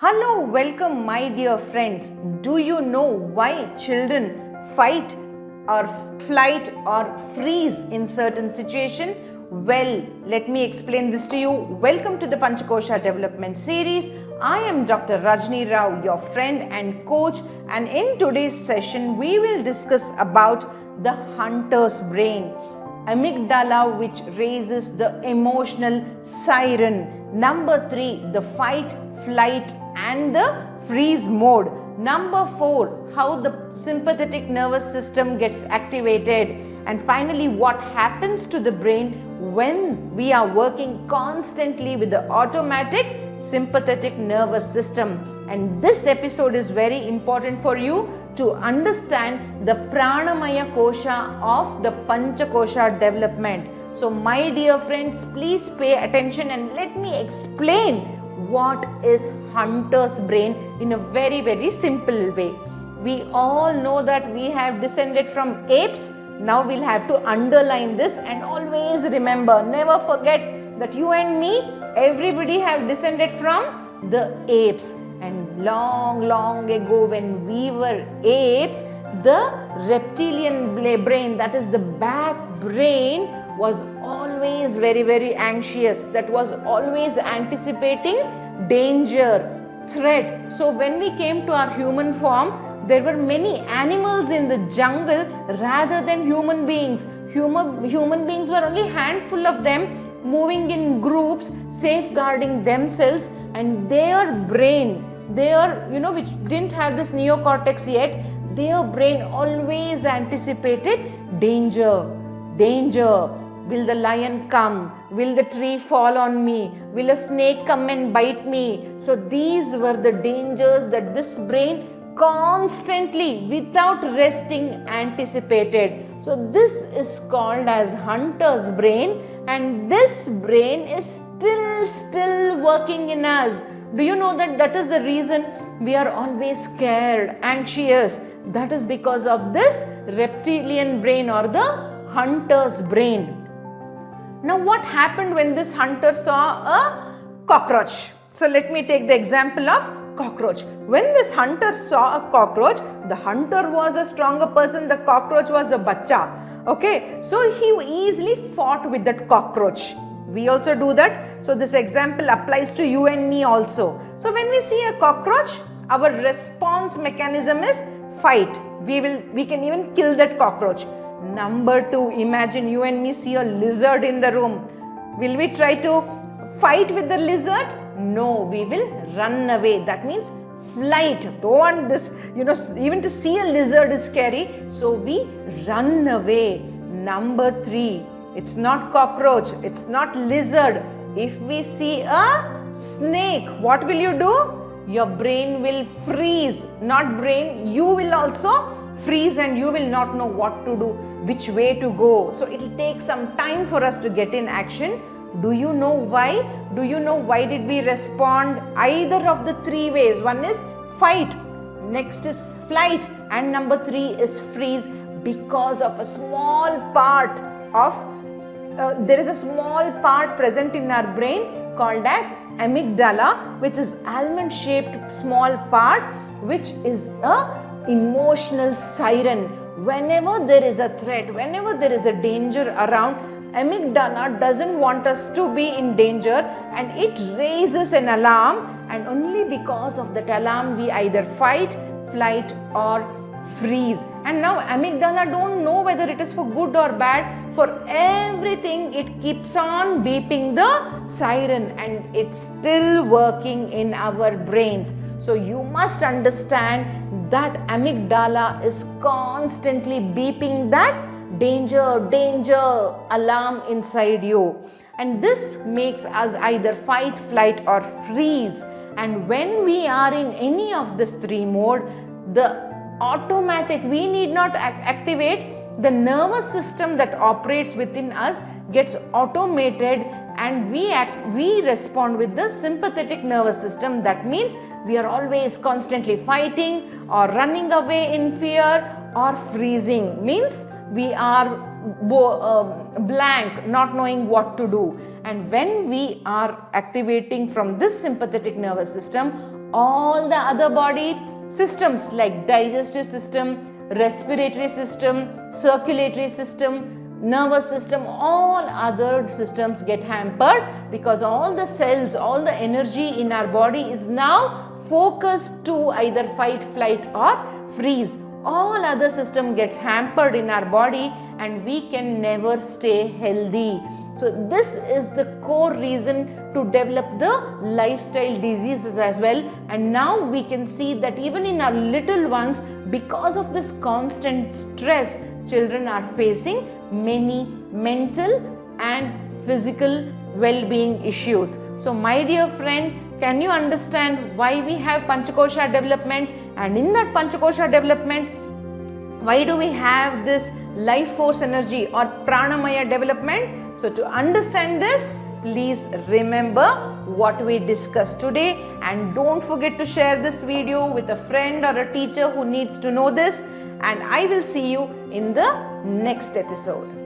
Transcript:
Hello, welcome my dear friends. Do you know why children fight or flight or freeze in certain situation? Well, let me explain this to you. Welcome to the Panchakosha Development Series. I am Dr. Rajni Rao, your friend and coach, and in today's session we will discuss about the hunter's brain. Amygdala, which raises the emotional siren. Number 3, the fight, flight and the freeze mode. Number 4, how the sympathetic nervous system gets activated. And finally, what happens to the brain when we are working constantly with the automatic sympathetic nervous system. And this episode is very important for you to understand the pranamaya kosha of the panchakosha development. So my dear friends, please pay attention and let me explain what is hunter's brain in a very simple way. We all know that we have descended from apes. Now we'll have to underline this and always remember, never forget that you and me, everybody have descended from the apes. And long ago when we were apes, the reptilian brain, that is the back brain, was always very anxious. That was always anticipating danger, threat. So when we came to our human form, there were many animals in the jungle rather than human beings. Human beings were only a handful of them, moving in groups, safeguarding themselves, and their brain, which didn't have this neocortex yet, their brain always anticipated danger. Will the lion come? Will the tree fall on me? Will a snake come and bite me? So these were the dangers that this brain constantly, without resting, anticipated. So this is called as hunter's brain, and this brain is still working in us. Do you know that is the reason we are always scared, anxious? That is because of this reptilian brain or the hunter's brain. Now what happened when this hunter saw a cockroach? So let me take the example of cockroach. When this hunter saw a cockroach, the hunter was a stronger person, the cockroach was a bacha. Okay, so he easily fought with that cockroach. We also do that. So this example applies to you and me also. So when we see a cockroach, our response mechanism is fight. We can even kill that cockroach. Number 2, imagine you and me see a lizard in the room. Will we try to fight with the lizard? No, we will run away. That means flight. Don't want this, even to see a lizard is scary. So we run away. Number 3, it's not cockroach, it's not lizard. If we see a snake, what will you do? Your brain will freeze. Not brain, you will also freeze and you will not know what to do, which way to go. So it will take some time for us to get in action. Do you know why? Do you know why did we respond either of the 3 ways? One is fight, next is flight, and number 3 is freeze, because of a small part of there is a small part present in our brain called as amygdala, which is almond shaped small part, which is a emotional siren. Whenever there is a threat, whenever there is a danger around, amygdala doesn't want us to be in danger and it raises an alarm, and only because of that alarm we either fight, flight or freeze. And now amygdala don't know whether it is for good or bad. For everything it keeps on beeping the siren and it's still working in our brains. So you must understand that amygdala is constantly beeping that danger alarm inside you, and this makes us either fight, flight or freeze. And when we are in any of these 3 mode, the automatic, we need not activate, the nervous system that operates within us gets automated and we respond with the sympathetic nervous system. That means we are always constantly fighting or running away in fear, or freezing means we are blank, not knowing what to do. And when we are activating from this sympathetic nervous system, all the other body systems like digestive system, respiratory system, circulatory system, nervous system, all other systems get hampered because all the cells, all the energy in our body is now focused to either fight, flight or freeze. All other system gets hampered in our body and we can never stay healthy. So this is the core reason to develop the lifestyle diseases as well. And now we can see that even in our little ones, because of this constant stress, children are facing many mental and physical well-being issues. So my dear friend, can you understand why we have panchakosha development, and in that panchakosha development, why do we have this life force energy or pranamaya development? So to understand this, please remember what we discussed today, and don't forget to share this video with a friend or a teacher who needs to know this, and I will see you in the next episode.